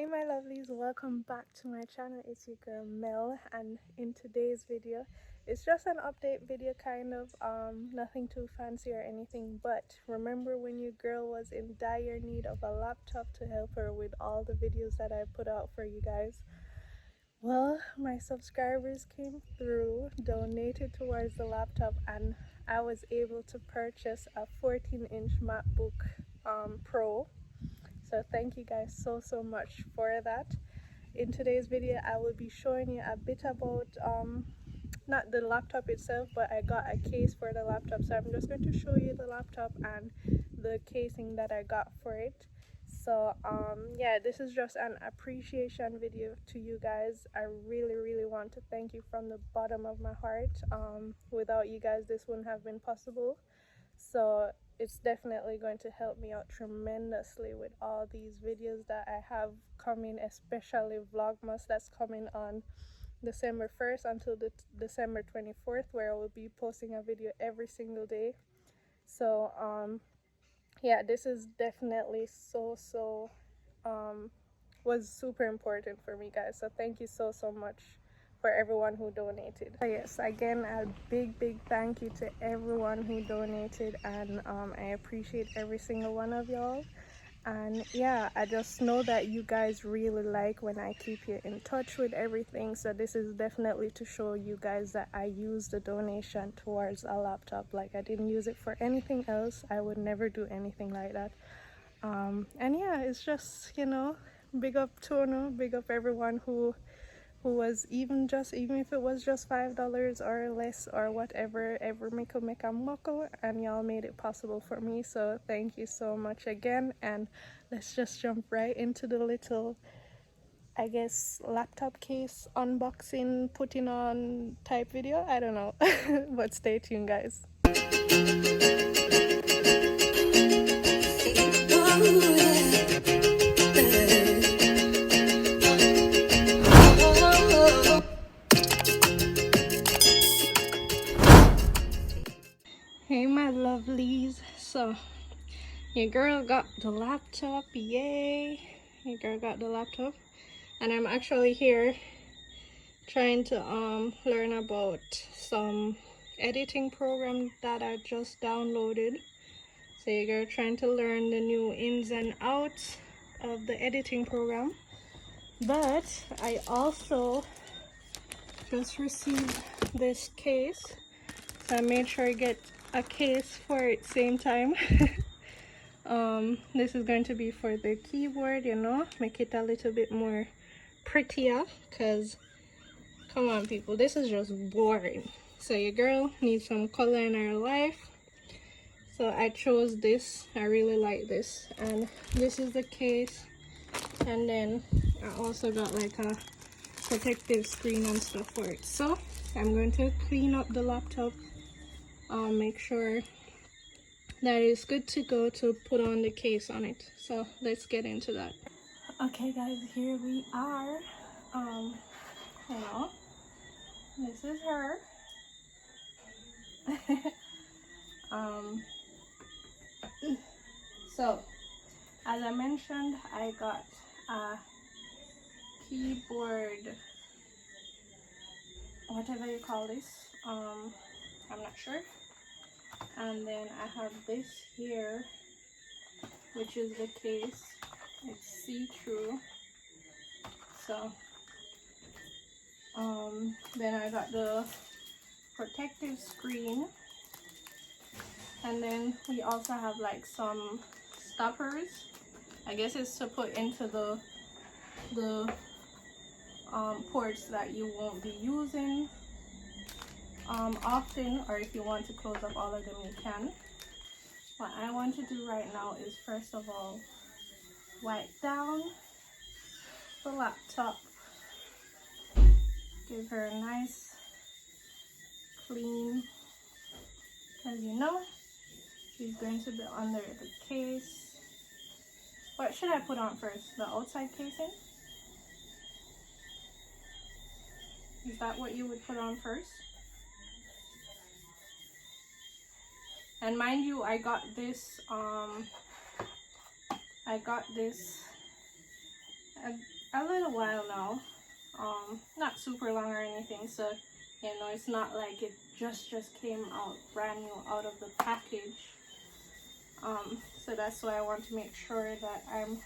my lovelies, welcome back to my channel. It's your girl Mel, and in today's video it's just an update video, kind of nothing too fancy or anything, but remember when your girl was in dire need of a laptop to help her with all the videos that I put out for you guys? Well, my subscribers came through, donated towards the laptop, and I was able to purchase a 14-inch Macbook Pro. So thank you guys so much for that. In today's video I will be showing you a bit about not the laptop itself, but I got a case for the laptop, so I'm just going to show you the laptop and the casing that I got for it. So yeah, this is just an appreciation video to you guys. I really want to thank you from the bottom of my heart. Without you guys this wouldn't have been possible, so it's definitely going to help me out tremendously with all these videos that I have coming, especially Vlogmas that's coming on December 1st until the December 24th, where I will be posting a video every single day. So yeah, this is definitely was super important for me, guys. So thank you so much for everyone who donated. So yes, again, a big thank you to everyone who donated, and I appreciate every single one of y'all. And yeah, I just know that you guys really like when I keep you in touch with everything, so this is definitely to show you guys that I use the donation towards a laptop. Like, I didn't use it for anything else. I would never do anything like that. And yeah, it's just, you know, big up Tono, big up everyone who was even if it was just $5 or less or whatever, ever make a muckle, and y'all made it possible for me. So thank you so much again, and let's just jump right into the little, I guess, laptop case unboxing, putting on type video. I don't know. But stay tuned, guys. Hey my lovelies, so your girl got the laptop, yay! Your girl got the laptop, and I'm actually here trying to learn about some editing program that I just downloaded. So your girl trying to learn the new ins and outs of the editing program. But I also just received this case, so I made sure I get a case for it same time. This is going to be for the keyboard, you know, make it a little bit more prettier, because come on people, this is just boring. So your girl needs some color in her life, so I chose this. I really like this, and this is the case. And then I also got like a protective screen and stuff for it. So I'm going to clean up the laptop, make sure that it's good to go to put on the case on it. So let's get into that. Okay guys, here we are. You know, this is her. So as I mentioned, I got a keyboard, whatever you call this, I'm not sure. And then I have this here, which is the case. It's see-through. So then I got the protective screen, and then we also have like some stoppers. I guess it's to put into the ports that you won't be using often, or if you want to close up all of them you can. What I want to do right now is first of all wipe down the laptop, give her a nice clean, because you know she's going to be under the case. What should I put on first? The outside casing? Is that what you would put on first? And mind you, I got this a little while now. Not super long or anything, so you know, it's not like it just came out brand new out of the package. So that's why I want to make sure that I'm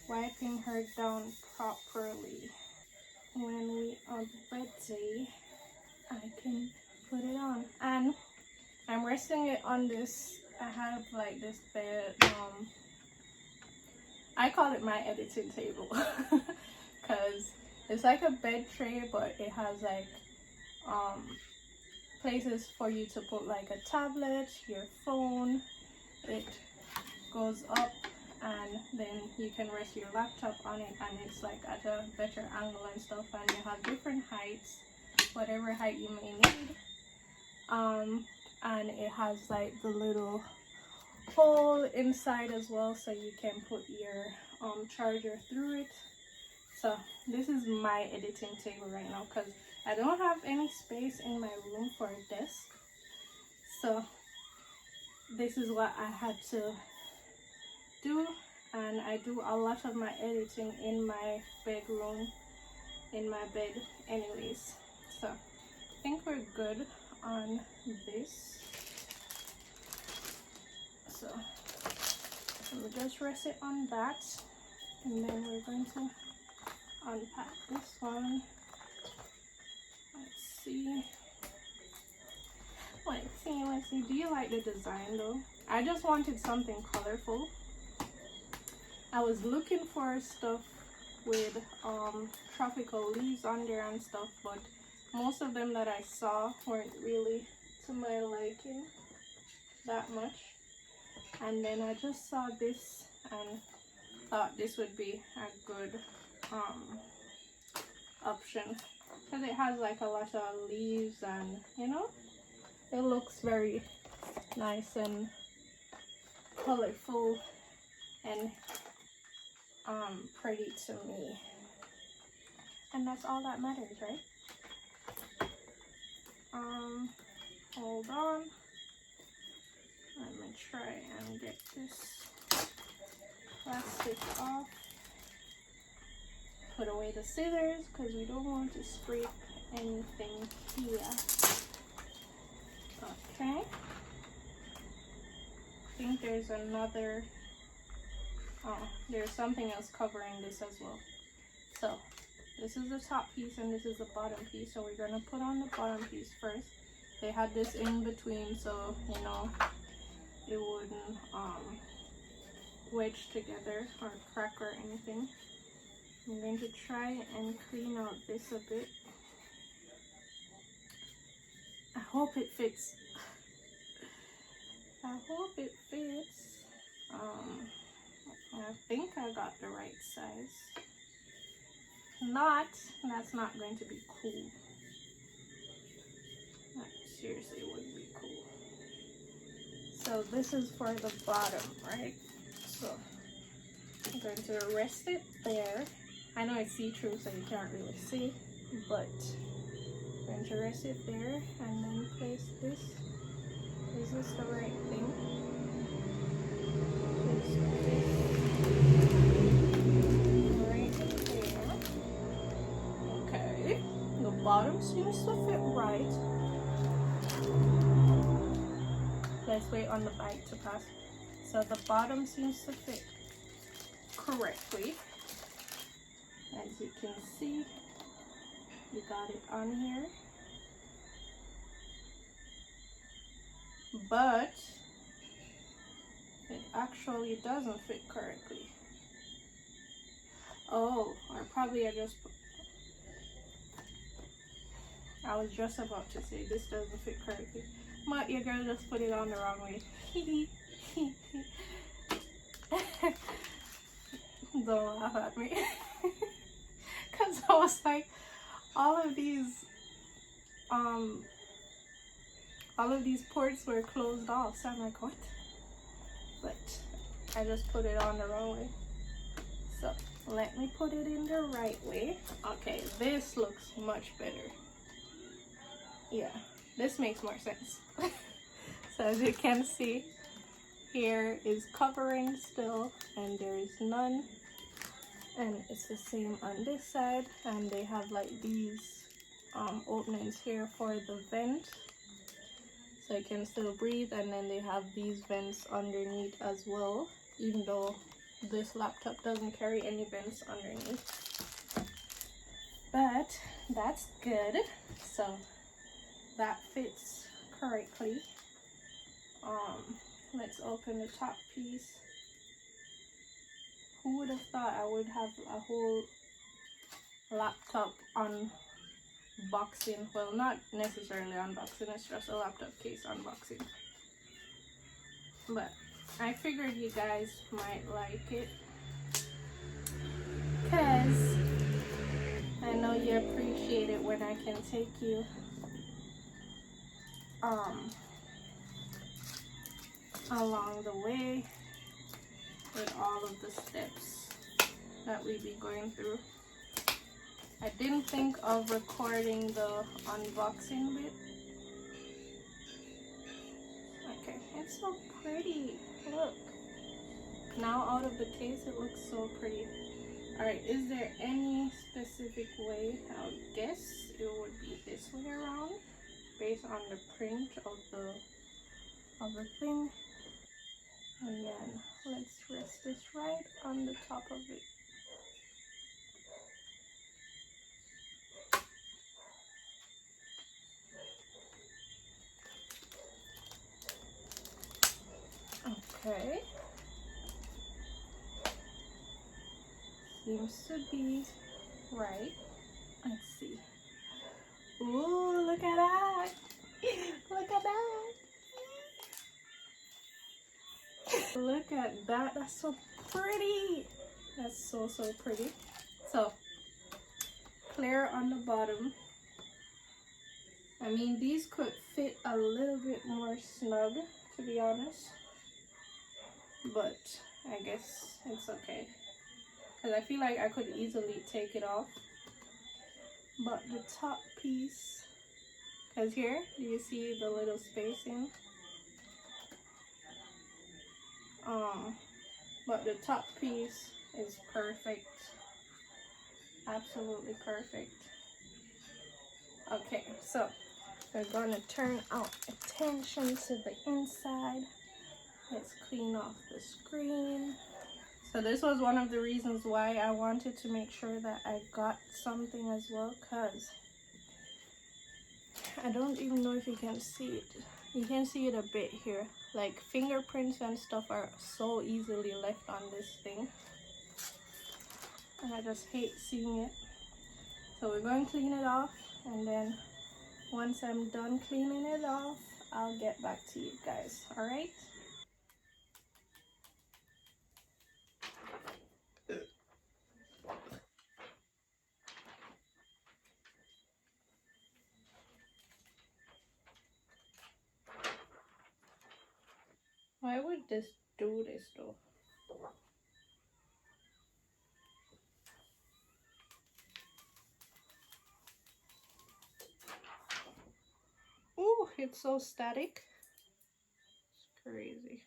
wiping her down properly. When we are ready, I can put it on. And I'm resting it on this. I have like this bed. I call it my editing table because it's like a bed tray, but it has like places for you to put like a tablet, your phone. It goes up and then you can rest your laptop on it, and it's like at a better angle and stuff, and you have different heights, whatever height you may need. And it has like the little hole inside as well, so you can put your charger through it. So this is my editing table right now because I don't have any space in my room for a desk, so this is what I had to do. And I do a lot of my editing in my bedroom, in my bed anyways. So I think we're good on this. So we'll just rest it on that, and then we're going to unpack this one. Let's see. Let's see. Do you like the design though? I just wanted something colorful. I was looking for stuff with tropical leaves on there and stuff, but most of them that I saw weren't really to my liking that much. And then I just saw this and thought this would be a good option because it has like a lot of leaves, and you know, it looks very nice and colorful and pretty to me, and that's all that matters, right? Hold on, let me try and get this plastic off. Put away the scissors because we don't want to scrape anything here. Okay, I think there's another, there's something else covering this as well. So this is the top piece and this is the bottom piece, so we're going to put on the bottom piece first. They had this in between, so you know, it wouldn't wedge together or crack or anything. I'm going to try and clean out this a bit. I hope it fits. I hope it fits. I think I got the right size. Not, that's not going to be cool. That seriously wouldn't be cool. So this is for the bottom, right? So I'm going to rest it there. I know it's see-through, so you can't really see, but I'm going to rest it there and then place this. Is this the right thing? Place this right there. Okay, the bottom seems to fit right. Let's wait on the bite to pass. So the bottom seems to fit correctly. As you can see, you got it on here, but it actually doesn't fit correctly. Oh, or probably I was just about to say this doesn't fit correctly, but your girl just put it on the wrong way. Don't laugh at me. Because I was like, all of these ports were closed off, so I'm like, what? But I just put it on the wrong way. So let me put it in the right way. Okay, this looks much better. Yeah, this makes more sense. So as you can see, here is covering still, and there is none. and it's the same on this side, and they have like these openings here for the vent so I can still breathe, and then they have these vents underneath as well, even though this laptop doesn't carry any vents underneath, but that's good. So that fits correctly. Let's open the top piece. Who would have thought I would have a whole laptop unboxing? Well, not necessarily unboxing, it's just a laptop case unboxing, but I figured you guys might like it because I know you appreciate it when I can take you along the way with all of the steps that we be going through. I didn't think of recording the unboxing bit. Okay, it's so pretty. Look. Now out of the case, it looks so pretty. Alright, is there any specific way? I would guess it would be this way around based on the print of the thing. And then let's rest this right on the top of it. Okay. Seems to be right. Let's see. Ooh, look at that. Look at that. Look at that. That's so pretty. That's so pretty. So, clear on the bottom. I mean, these could fit a little bit more snug, to be honest. But I guess it's okay. Because I feel like I could easily take it off. But the top piece, because here, do you see the little spacing? But the top piece is perfect. Absolutely perfect. Okay, so we're gonna turn our attention to the inside. Let's clean off the screen. So this was one of the reasons why I wanted to make sure that I got something as well, because I don't even know if you can see it. You can see it a bit here. Like fingerprints and stuff are so easily left on this thing. And I just hate seeing it. So we're going to clean it off, and then once I'm done cleaning it off, I'll get back to you guys, alright? Why would this do this though? Ooh, it's so static. It's crazy.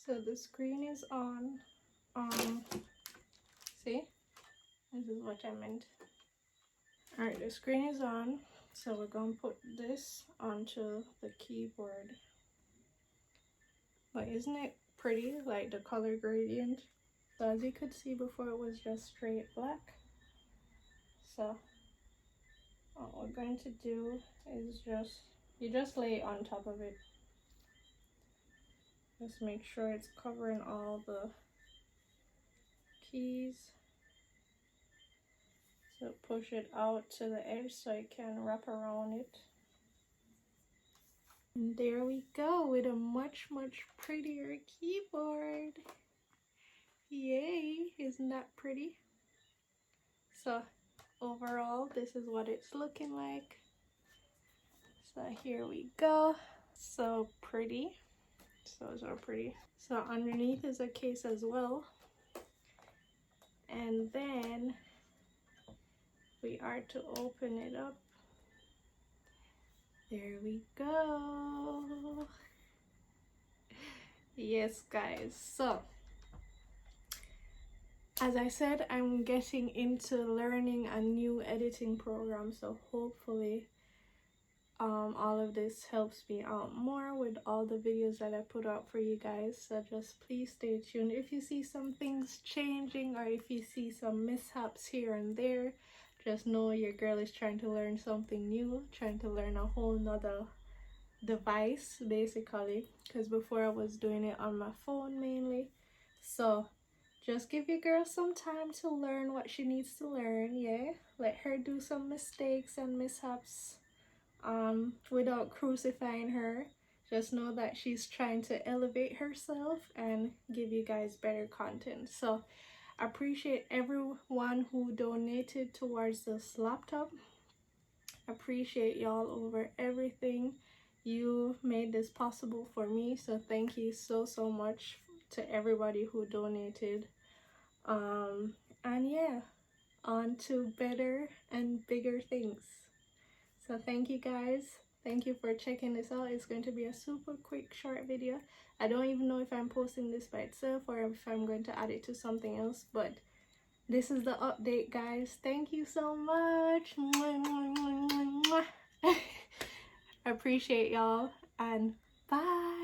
So the screen is on. See? This is what I meant. Alright, the screen is on. So we're going to put this onto the keyboard. But isn't it pretty? Like the color gradient. So as you could see before, it was just straight black. So what we're going to do is you just lay it on top of it. Just make sure it's covering all the keys. So push it out to the edge so it can wrap around it. And there we go with a much prettier keyboard. Yay, isn't that pretty? So overall, this is what it's looking like. So here we go. So pretty. So pretty. So underneath is a case as well. and then we are to open it up. There we go. Yes guys, so as I said, I'm getting into learning a new editing program, so hopefully all of this helps me out more with all the videos that I put out for you guys. So just please stay tuned. If you see some things changing, or if you see some mishaps here and there, just know your girl is trying to learn something new, trying to learn a whole nother device basically, because before I was doing it on my phone mainly. So just give your girl some time to learn what she needs to learn. Yeah, let her do some mistakes and mishaps without crucifying her. Just know that she's trying to elevate herself and give you guys better content. So I appreciate everyone who donated towards this laptop. Appreciate y'all over everything. You made this possible for me, so thank you so much to everybody who donated. And yeah, on to better and bigger things. So thank you guys. Thank you for checking this out. It's going to be a super quick short video. I don't even know if I'm posting this by itself or if I'm going to add it to something else, but this is the update, guys. Thank you so much. I appreciate y'all, and bye.